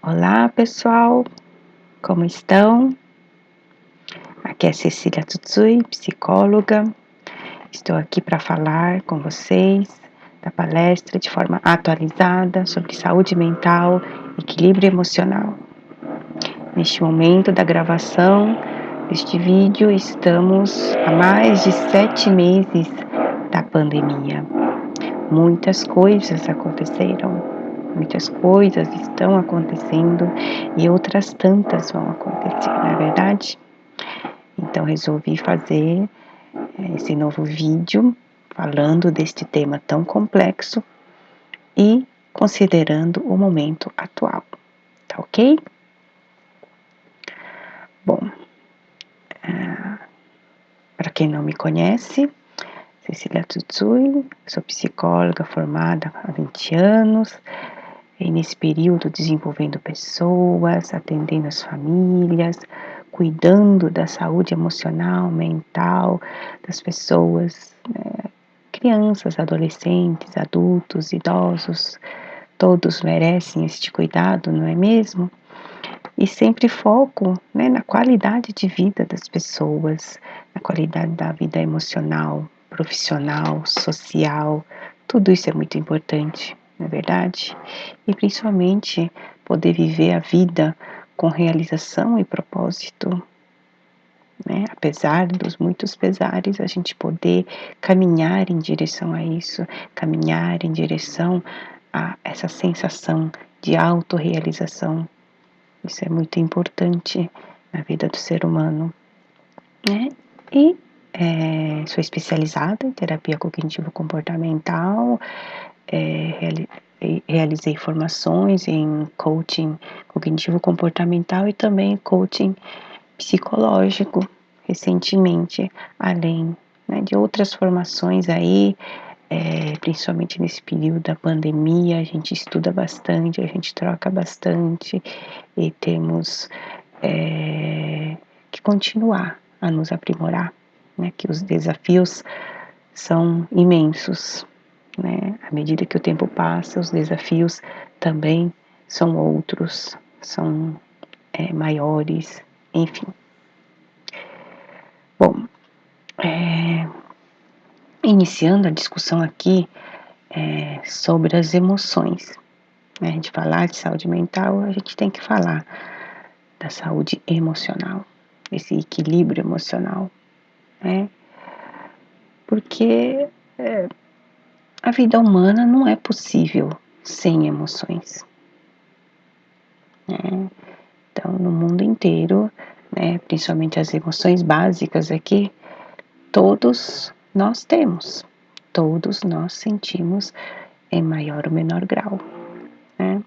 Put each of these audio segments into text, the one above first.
Olá, pessoal, como estão? Aqui é Cecília Tsutsui, psicóloga. Estou aqui para falar com vocês da palestra de forma atualizada sobre saúde mental e equilíbrio emocional. Neste momento da gravação deste vídeo, estamos há mais de 7 meses da pandemia. Muitas coisas aconteceram. Muitas coisas estão acontecendo e outras tantas vão acontecer, não é verdade? Então resolvi fazer esse novo vídeo falando deste tema tão complexo e considerando o momento atual, tá ok? Bom, para quem não me conhece, Cecília Tsutsui, sou psicóloga formada há 20 anos, e nesse período desenvolvendo pessoas, atendendo as famílias, cuidando da saúde emocional, mental das pessoas, crianças, adolescentes, adultos, idosos, todos merecem este cuidado, não é mesmo? E sempre foco, na qualidade de vida das pessoas, na qualidade da vida emocional, profissional, social, tudo isso é muito importante, não é verdade? E principalmente poder viver a vida com realização e propósito, né? Apesar dos muitos pesares, a gente poder caminhar em direção a isso, caminhar em direção a essa sensação de autorrealização. Isso é muito importante na vida do ser humano, né? E sou especializada em terapia cognitivo-comportamental, realizei formações em coaching cognitivo-comportamental e também coaching psicológico recentemente, além, de outras formações aí, principalmente nesse período da pandemia, a gente estuda bastante, a gente troca bastante e temos que continuar a nos aprimorar, que os desafios são imensos, à medida que o tempo passa, os desafios também são outros, são maiores, enfim. Bom, iniciando a discussão aqui sobre as emoções. A gente falar de saúde mental, a gente tem que falar da saúde emocional, esse equilíbrio emocional, né? Porque a vida humana não é possível sem emoções, né? Então, no mundo inteiro, principalmente as emoções básicas aqui, todos nós temos, todos nós sentimos em maior ou menor grau, né?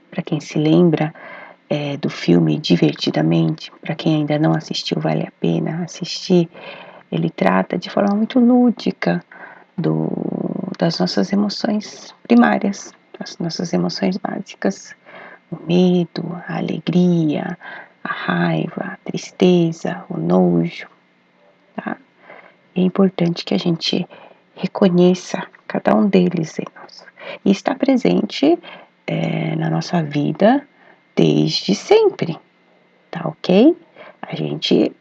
Para quem se lembra do filme Divertidamente, para quem ainda não assistiu, vale a pena assistir. Ele trata de forma muito lúdica das nossas emoções primárias, das nossas emoções básicas, o medo, a alegria, a raiva, a tristeza, o nojo, tá? É importante que a gente reconheça cada um deles em nós e está presente na nossa vida desde sempre, tá ok? A gente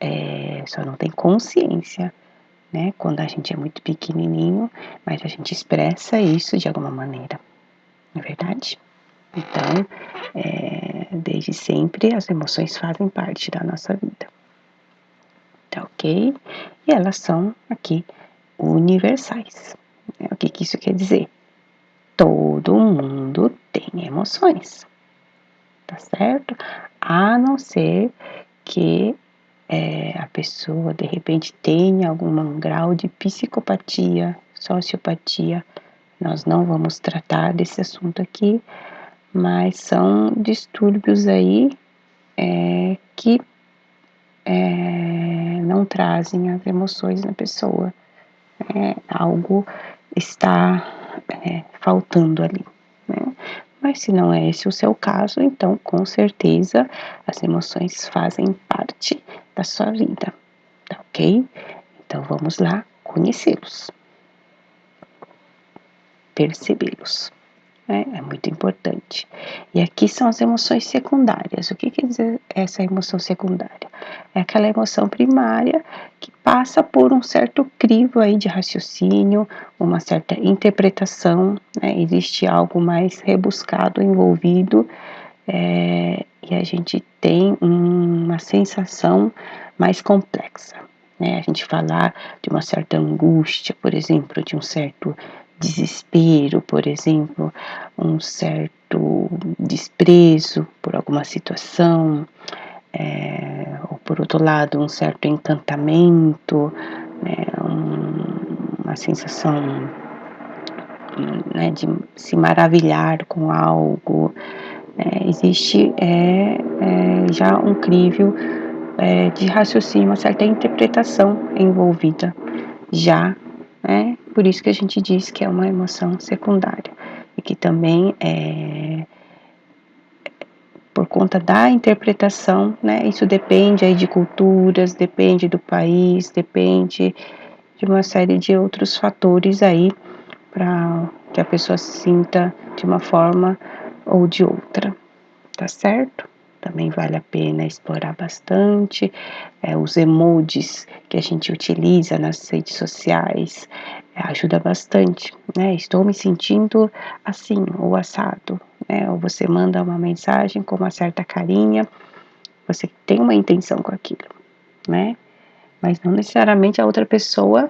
só não tem consciência, quando a gente é muito pequenininho, mas a gente expressa isso de alguma maneira, não é verdade? Então, desde sempre as emoções fazem parte da nossa vida, tá ok? E elas são aqui universais. O que isso quer dizer? Todo mundo tem emoções, tá certo? A não ser que a pessoa de repente tenha algum grau de psicopatia, sociopatia. Nós não vamos tratar desse assunto aqui, mas são distúrbios aí que não trazem as emoções na pessoa. Algo está faltando ali, né? Mas se não é esse o seu caso, então com certeza as emoções fazem parte da sua vida, tá ok? Então vamos lá conhecê-los, percebê-los. né? É muito importante. E aqui são as emoções secundárias. O que quer dizer essa emoção secundária? É aquela emoção primária que passa por um certo crivo aí de raciocínio, uma certa interpretação, né? Existe algo mais rebuscado envolvido, e a gente tem uma sensação mais complexa, né? A gente falar de uma certa angústia, por exemplo, de um certo desespero, por exemplo, um certo desprezo por alguma situação, ou por outro lado, um certo encantamento, né? Uma sensação, né, de se maravilhar com algo. Existe já um crivo de raciocínio, uma certa interpretação envolvida já, né? Por isso que a gente diz que é uma emoção secundária e que também por conta da interpretação, né? Isso depende aí de culturas, depende do país, depende de uma série de outros fatores aí para que a pessoa se sinta de uma forma ou de outra, tá certo? Também vale a pena explorar bastante os emojis que a gente utiliza nas redes sociais, ajuda bastante, né? Estou me sentindo assim, ou assado, né? Ou você manda uma mensagem com uma certa carinha, você tem uma intenção com aquilo, né? Mas não necessariamente a outra pessoa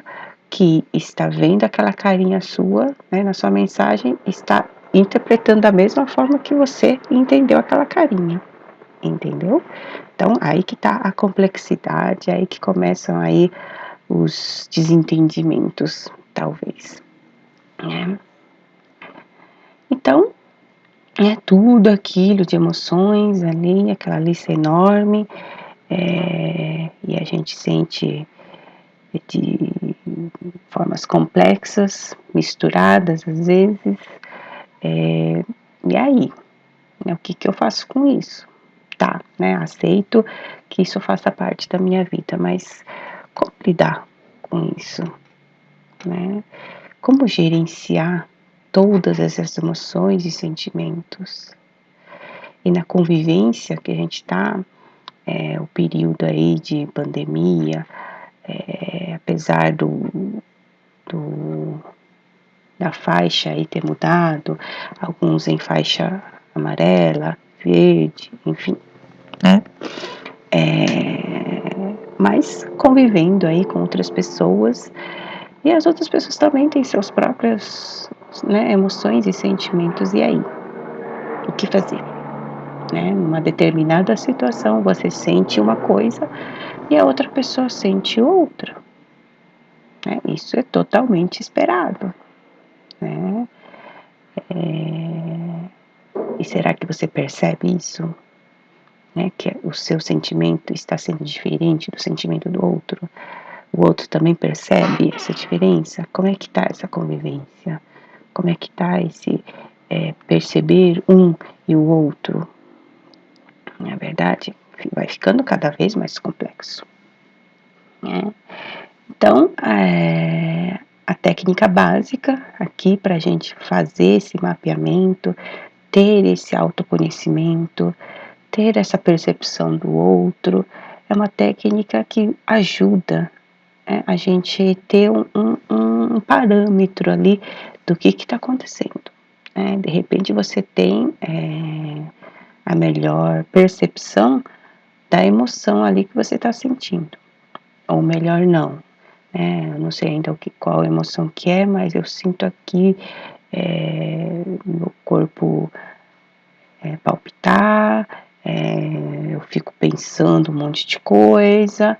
que está vendo aquela carinha sua, né, na sua mensagem, está interpretando da mesma forma que você entendeu aquela carinha, entendeu? Então, aí que está a complexidade, aí que começam aí os desentendimentos, talvez, né? Então, é tudo aquilo de emoções ali, aquela lista enorme, e a gente sente de formas complexas, misturadas às vezes, e aí, né, o que que eu faço com isso? Tá, né, aceito que isso faça parte da minha vida, mas como lidar com isso, né? Como gerenciar todas essas emoções e sentimentos? E na convivência que a gente está, o período aí de pandemia, apesar do da faixa aí ter mudado, alguns em faixa amarela, verde, enfim, né? Mas convivendo aí com outras pessoas, e as outras pessoas também têm seus próprios, né, emoções e sentimentos, e aí? O que fazer? Né? Numa determinada situação você sente uma coisa e a outra pessoa sente outra, né? Isso é totalmente esperado, né? E será que você percebe isso? Né? Que o seu sentimento está sendo diferente do sentimento do outro? O outro também percebe essa diferença? Como é que está essa convivência? Como é que está esse perceber um e o outro? Na verdade, vai ficando cada vez mais complexo, né? Então, a técnica básica aqui para a gente fazer esse mapeamento, ter esse autoconhecimento, ter essa percepção do outro, é uma técnica que ajuda, a gente ter um parâmetro ali do que está acontecendo, né? De repente você tem a melhor percepção da emoção ali que você está sentindo, ou melhor não, eu não sei ainda qual emoção que é, mas eu sinto aqui meu corpo palpitar, eu fico pensando um monte de coisa,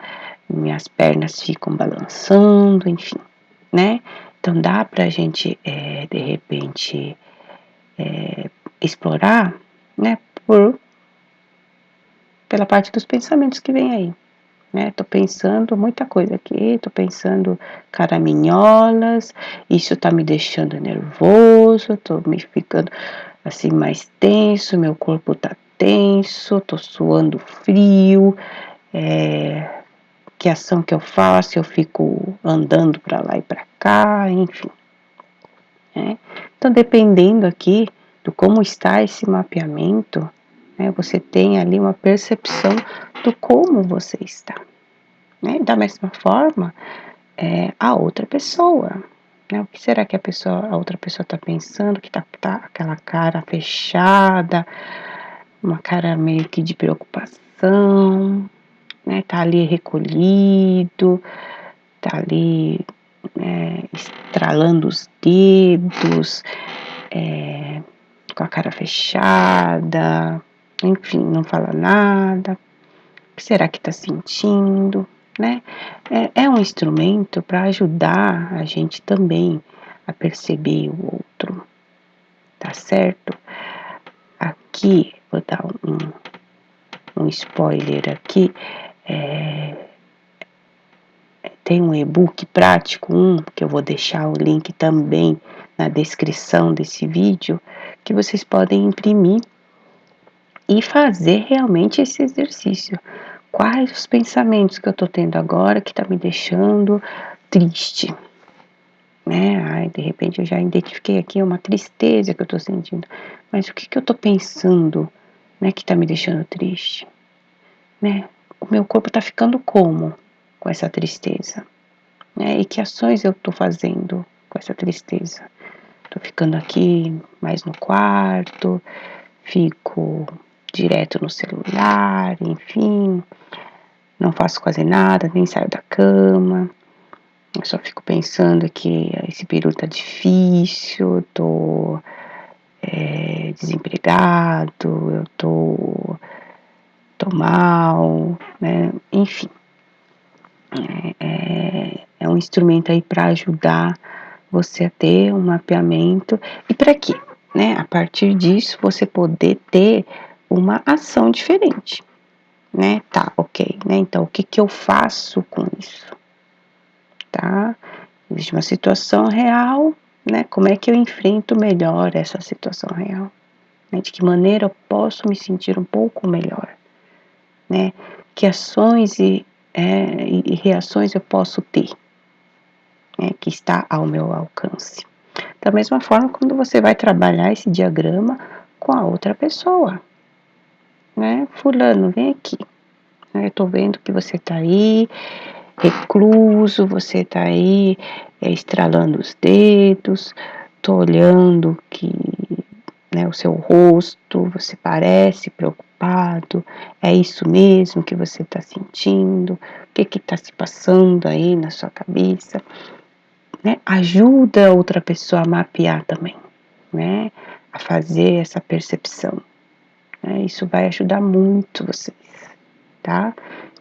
minhas pernas ficam balançando, enfim, né? Então dá para a gente, de repente, explorar, né, pela parte dos pensamentos que vem aí. Né? Tô pensando muita coisa aqui, tô pensando caraminholas, isso tá me deixando nervoso, tô me ficando assim mais tenso, meu corpo tá tenso, tô suando frio, que ação que eu faço? Eu fico andando para lá e para cá, enfim, né? Então, dependendo aqui do como está esse mapeamento, né, você tem ali uma percepção do como você está, né? Da mesma forma, a outra pessoa, né? O que será que a outra pessoa está pensando, que tá aquela cara fechada, uma cara meio que de preocupação, né? Tá ali recolhido, tá ali, estralando os dedos, com a cara fechada, enfim, não fala nada. O que será que está sentindo, né? É um instrumento para ajudar a gente também a perceber o outro, tá certo? Aqui, vou dar um spoiler aqui, tem um e-book prático, que eu vou deixar o link também na descrição desse vídeo, que vocês podem imprimir e fazer realmente esse exercício. Quais os pensamentos que eu estou tendo agora que está me deixando triste, né? Ai, de repente eu já identifiquei aqui uma tristeza que eu estou sentindo, mas o que que eu estou pensando, né, que está me deixando triste, né? O meu corpo está ficando como com essa tristeza, né? E que ações eu estou fazendo com essa tristeza? Estou ficando aqui mais no quarto, fico direto no celular, enfim, não faço quase nada, nem saio da cama. Eu só fico pensando que esse período tá difícil, eu tô desempregado, tô mal, né? Enfim, é um instrumento aí para ajudar você a ter um mapeamento. E para quê? Né? A partir disso, você poder ter uma ação diferente, né? Tá, ok, né? Então, o que que eu faço com isso, tá? Existe uma situação real, né? Como é que eu enfrento melhor essa situação real? Né? De que maneira eu posso me sentir um pouco melhor, né? Que ações e reações eu posso ter, né? Que está ao meu alcance. Da mesma forma, quando você vai trabalhar esse diagrama com a outra pessoa, né? Fulano, vem aqui. Eu tô vendo que você tá aí, recluso, você tá aí estralando os dedos, tô olhando que, né, o seu rosto, você parece preocupado, é isso mesmo que você está sentindo, o que que está se passando aí na sua cabeça, né? Ajuda a outra pessoa a mapear também, né? A fazer essa percepção, né? Isso vai ajudar muito vocês, tá?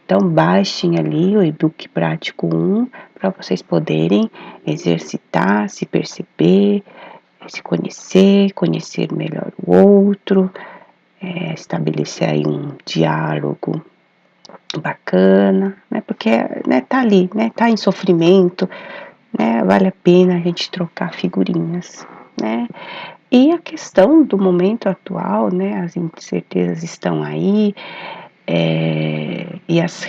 Então, baixem ali o e-book prático 1 para vocês poderem exercitar, se perceber, se conhecer, conhecer melhor o outro, estabelecer aí um diálogo bacana, né? Porque, né, tá ali, né? Tá em sofrimento, né? Vale a pena a gente trocar figurinhas, né? E a questão do momento atual, né? As incertezas estão aí, e as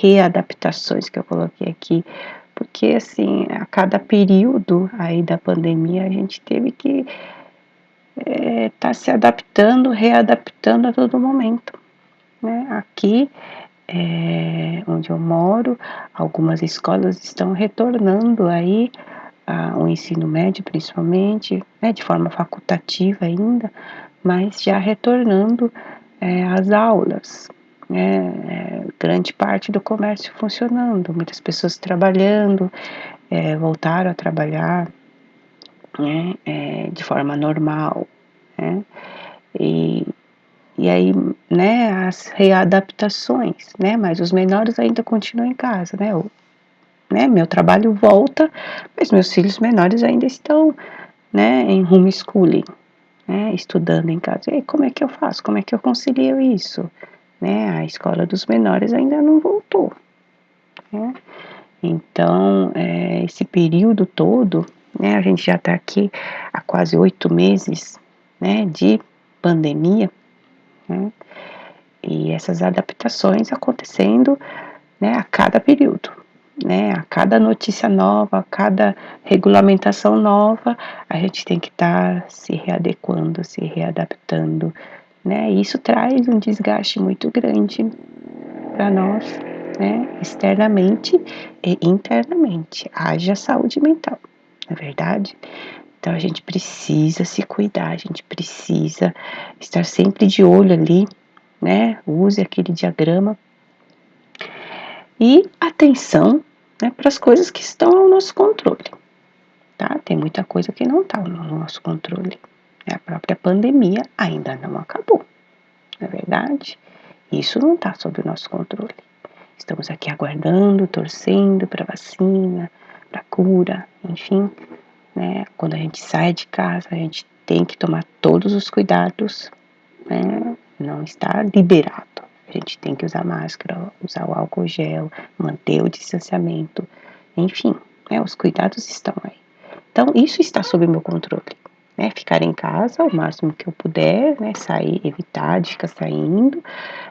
readaptações que eu coloquei aqui, porque assim, a cada período aí da pandemia a gente teve que tá se adaptando, readaptando a todo momento, né? Aqui, onde eu moro, algumas escolas estão retornando aí o ensino médio, principalmente, né, de forma facultativa ainda, mas já retornando às aulas, né? Grande parte do comércio funcionando, muitas pessoas trabalhando, voltaram a trabalhar, né, de forma normal, né? E, e aí, né, as readaptações, né, mas os menores ainda continuam em casa, né, meu trabalho volta, mas meus filhos menores ainda estão, né, em homeschooling, né, estudando em casa. E aí, como é que eu faço? Como é que eu concilio isso? Né, a escola dos menores ainda não voltou, né? Então, esse período todo, né, a gente já está aqui há quase 8 meses, né, de pandemia, né, e essas adaptações acontecendo, né, a cada período, né, a cada notícia nova, a cada regulamentação nova, a gente tem que estar se readequando, se readaptando, né, e isso traz um desgaste muito grande para nós, né, externamente e internamente. Haja saúde mental, não é verdade? Então a gente precisa se cuidar, a gente precisa estar sempre de olho ali, né, use aquele diagrama e atenção, né, para as coisas que estão ao nosso controle, tá? Tem muita coisa que não está no nosso controle. A própria pandemia ainda não acabou, não é verdade? Isso não está sob o nosso controle. Estamos aqui aguardando, torcendo para vacina, para cura, enfim, né? Quando a gente sai de casa, a gente tem que tomar todos os cuidados, né? Não está liberado. A gente tem que usar máscara, usar o álcool gel, manter o distanciamento, enfim, né? Os cuidados estão aí. Então, isso está sob meu controle, né? Ficar em casa o máximo que eu puder, né? Sair, evitar de ficar saindo,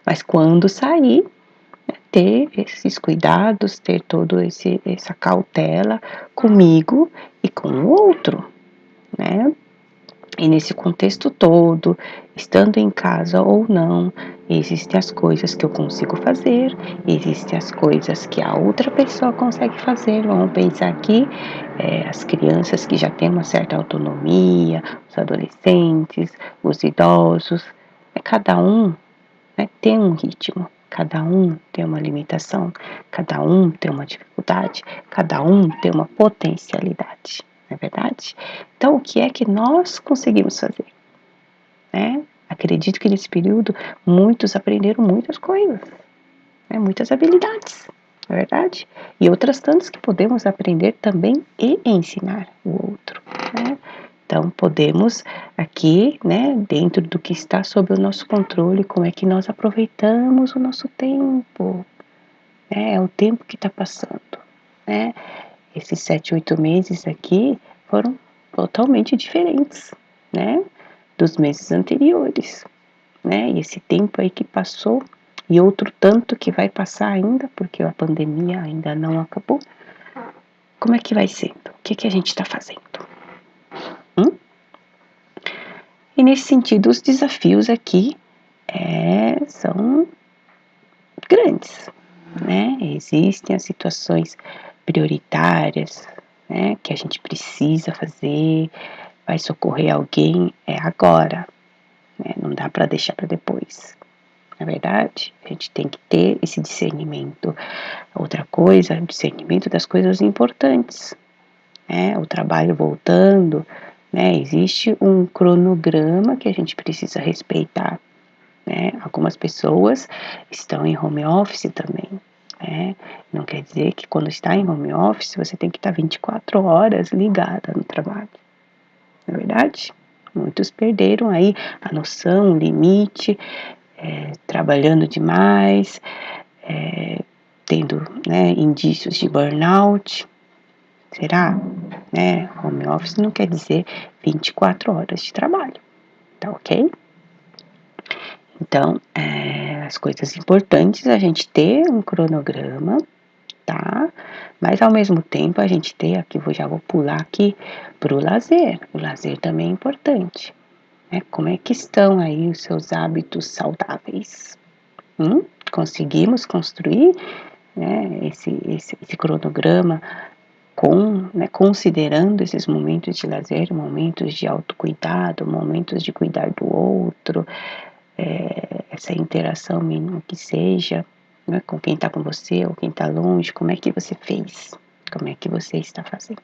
mas quando sair, né? Ter esses cuidados, ter todo essa cautela comigo e com o outro, né? E nesse contexto todo, estando em casa ou não, existem as coisas que eu consigo fazer, existem as coisas que a outra pessoa consegue fazer. Vamos pensar aqui, as crianças que já têm uma certa autonomia, os adolescentes, os idosos, cada um, né, tem um ritmo, cada um tem uma limitação, cada um tem uma dificuldade, cada um tem uma potencialidade, não é verdade? Então, o que é que nós conseguimos fazer, né? Acredito que nesse período muitos aprenderam muitas coisas, né? Muitas habilidades, não é verdade? E outras tantas que podemos aprender também e ensinar o outro, né? Então, podemos aqui, né, dentro do que está sob o nosso controle, como é que nós aproveitamos o nosso tempo, né? É o tempo que está passando, né? Esses 7, 8 meses aqui foram totalmente diferentes, né, dos meses anteriores, né? E esse tempo aí que passou e outro tanto que vai passar ainda, porque a pandemia ainda não acabou. Como é que vai sendo? O que a gente está fazendo? E nesse sentido, os desafios aqui são grandes, né? Existem as situações prioritárias, né, que a gente precisa fazer, vai socorrer alguém, é agora, né? Não dá para deixar para depois. Na verdade, a gente tem que ter esse discernimento. Outra coisa, o discernimento das coisas importantes, né? O trabalho voltando, né? Existe um cronograma que a gente precisa respeitar, né? Algumas pessoas estão em home office também, né? Não quer dizer que quando está em home office você tem que estar 24 horas ligada no trabalho, não é verdade? Muitos perderam aí a noção, o limite, trabalhando demais, tendo, né, indícios de burnout. Será? Né? Home office não quer dizer 24 horas de trabalho, tá ok? Então, as coisas importantes a gente ter um cronograma, tá? Mas ao mesmo tempo a gente ter, aqui já vou pular aqui para o lazer. O lazer também é importante, né? Como é que estão aí os seus hábitos saudáveis? Conseguimos construir, né, esse cronograma né, considerando esses momentos de lazer, momentos de autocuidado, momentos de cuidar do outro, essa interação mínima que seja, né, com quem está com você ou quem está longe, como é que você fez, como é que você está fazendo,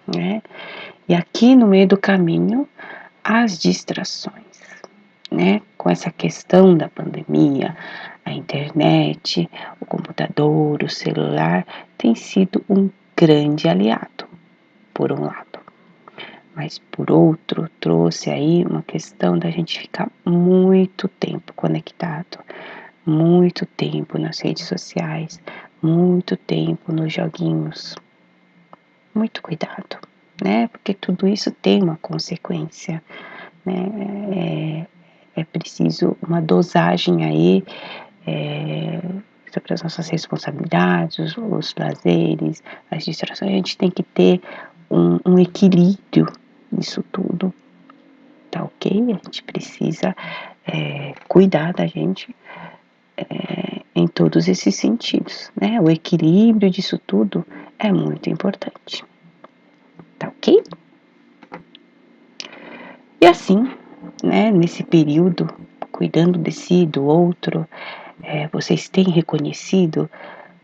né? E aqui no meio do caminho, as distrações, né? Com essa questão da pandemia, a internet, o computador, o celular, tem sido um grande aliado, por um lado. Mas por outro, trouxe aí uma questão da gente ficar muito tempo conectado, muito tempo nas redes sociais, muito tempo nos joguinhos. Muito cuidado, né? Porque tudo isso tem uma consequência, né? É preciso uma dosagem aí sobre as nossas responsabilidades, os lazeres, as distrações. A gente tem que ter um equilíbrio nisso tudo, tá ok? A gente precisa cuidar da gente em todos esses sentidos, né? O equilíbrio disso tudo é muito importante, tá ok? E assim, né, nesse período, cuidando de si, do outro, vocês têm reconhecido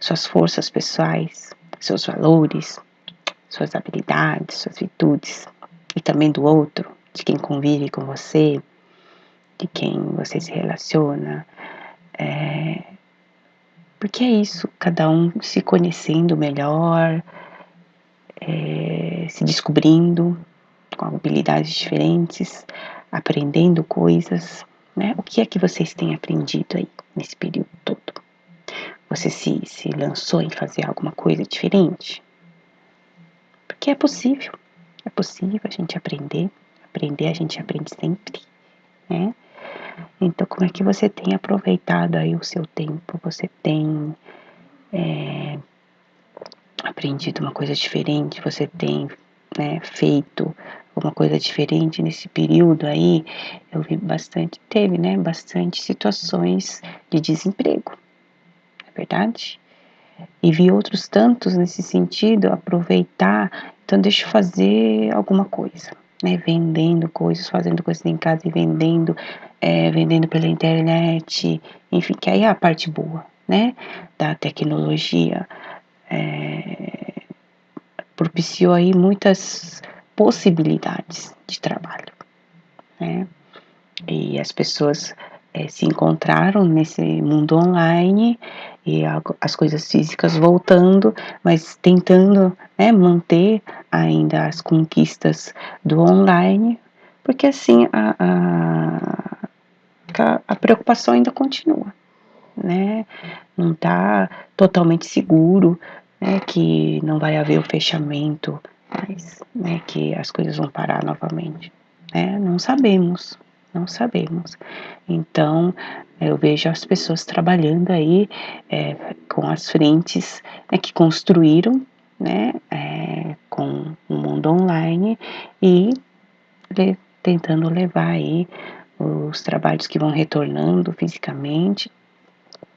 suas forças pessoais, seus valores, suas habilidades, suas virtudes, e também do outro, de quem convive com você, de quem você se relaciona, porque é isso, cada um se conhecendo melhor, se descobrindo com habilidades diferentes, aprendendo coisas, né? O que é que vocês têm aprendido aí nesse período todo? Você se lançou em fazer alguma coisa diferente? Porque é possível a gente aprender a gente aprende sempre, né? Então, como é que você tem aproveitado aí o seu tempo? Você tem aprendido uma coisa diferente? Você tem, né, feito alguma coisa diferente nesse período aí? Eu vi bastante, teve, né, bastante situações de desemprego, não é verdade? E vi outros tantos nesse sentido, aproveitar, então deixa eu fazer alguma coisa, né, vendendo coisas, fazendo coisas em casa e vendendo, vendendo pela internet, enfim, que aí é a parte boa, né, da tecnologia, propiciou aí muitas possibilidades de trabalho, né, e as pessoas se encontraram nesse mundo online e as coisas físicas voltando, mas tentando, né, manter ainda as conquistas do online, porque assim a preocupação ainda continua, né? Não está totalmente seguro, né, que não vai haver o fechamento, mas, né, que as coisas vão parar novamente, né? Não sabemos, não sabemos. Então, eu vejo as pessoas trabalhando aí com as frentes, né, que construíram, né, com o mundo online e tentando levar aí os trabalhos que vão retornando fisicamente,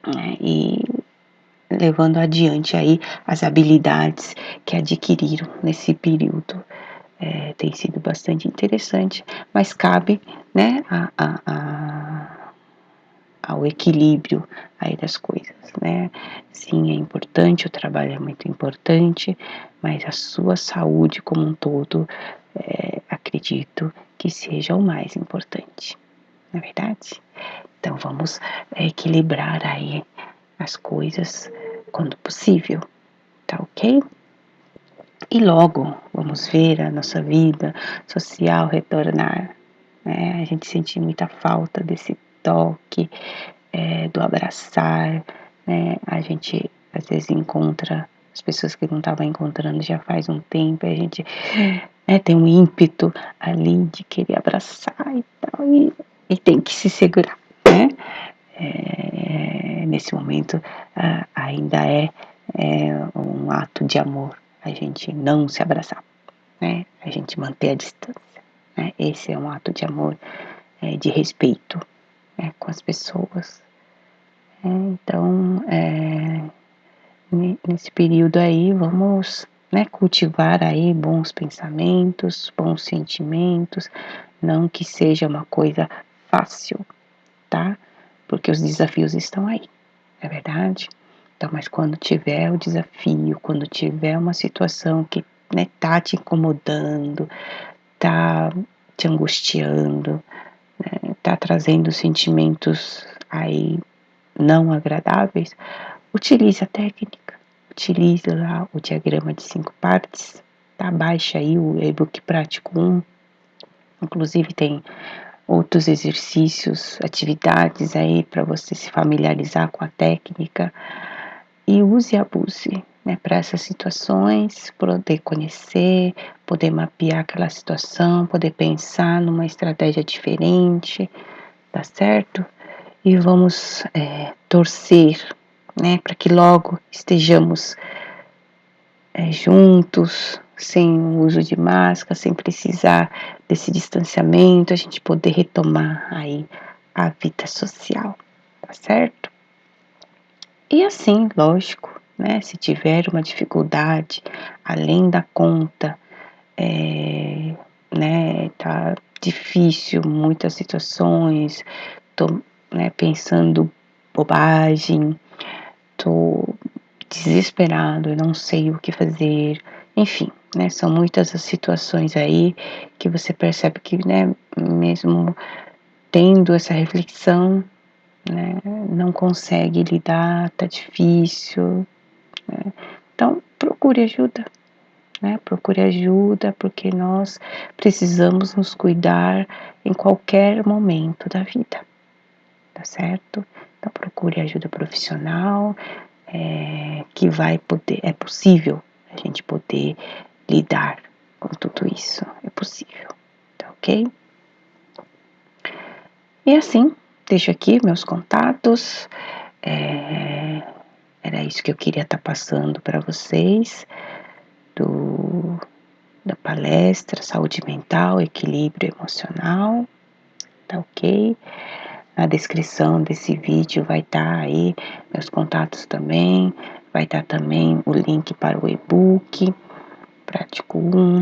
né, e levando adiante aí as habilidades que adquiriram nesse período. Tem sido bastante interessante, mas cabe, né, ao equilíbrio aí das coisas, né? Sim, é importante, o trabalho é muito importante, mas a sua saúde como um todo, acredito que seja o mais importante, não é verdade? Então vamos equilibrar aí as coisas quando possível, tá ok? E logo vamos ver a nossa vida social retornar, né? A gente sente muita falta desse toque, do abraçar, né? A gente às vezes encontra as pessoas que não estava encontrando já faz um tempo, e a gente, né, tem um ímpeto ali de querer abraçar e tal, e tem que se segurar, né? Nesse momento ainda um ato de amor a gente não se abraçar, né? A gente manter a distância, né? Esse é um ato de amor, de respeito, né, com as pessoas. Então, nesse período aí, vamos, né, cultivar aí bons pensamentos, bons sentimentos, não que seja uma coisa fácil, tá? Porque os desafios estão aí, é verdade? Então, mas quando tiver o desafio, quando tiver uma situação que, né, tá te incomodando, tá te angustiando, né, tá trazendo sentimentos aí não agradáveis, utilize a técnica, utilize lá o diagrama de 5 partes, tá? Baixa aí o e-book prático 1, inclusive tem outros exercícios, atividades aí para você se familiarizar com a técnica e use e abuse, né, para essas situações, poder conhecer, poder mapear aquela situação, poder pensar numa estratégia diferente, tá certo? E vamos torcer, né, para que logo estejamos juntos, sem o uso de máscara, sem precisar desse distanciamento, a gente poder retomar aí a vida social, tá certo? E assim, lógico, né, se tiver uma dificuldade além da conta, né, tá difícil muitas situações, tô, né, pensando bobagem, tô desesperado, eu não sei o que fazer, enfim, né, são muitas as situações aí que você percebe que, né, mesmo tendo essa reflexão, né, não consegue lidar, tá difícil, né, então procure ajuda, né, procure ajuda porque nós precisamos nos cuidar em qualquer momento da vida, tá certo? Então procure ajuda profissional, que vai poder, é possível a gente poder lidar com tudo isso, é possível, tá ok? E assim, deixo aqui meus contatos, é, era isso que eu queria estar passando para vocês, do, da palestra Saúde Mental, Equilíbrio Emocional, tá ok? Na descrição desse vídeo vai estar aí meus contatos também, vai estar também o link para o e-book Prático 1.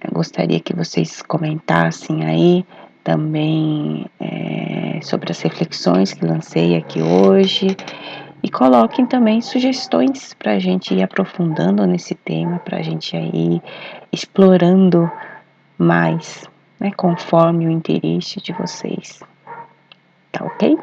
Eu gostaria que vocês comentassem aí também sobre as reflexões que lancei aqui hoje e coloquem também sugestões para a gente ir aprofundando nesse tema, para a gente ir explorando mais, né, conforme o interesse de vocês. Tá ok?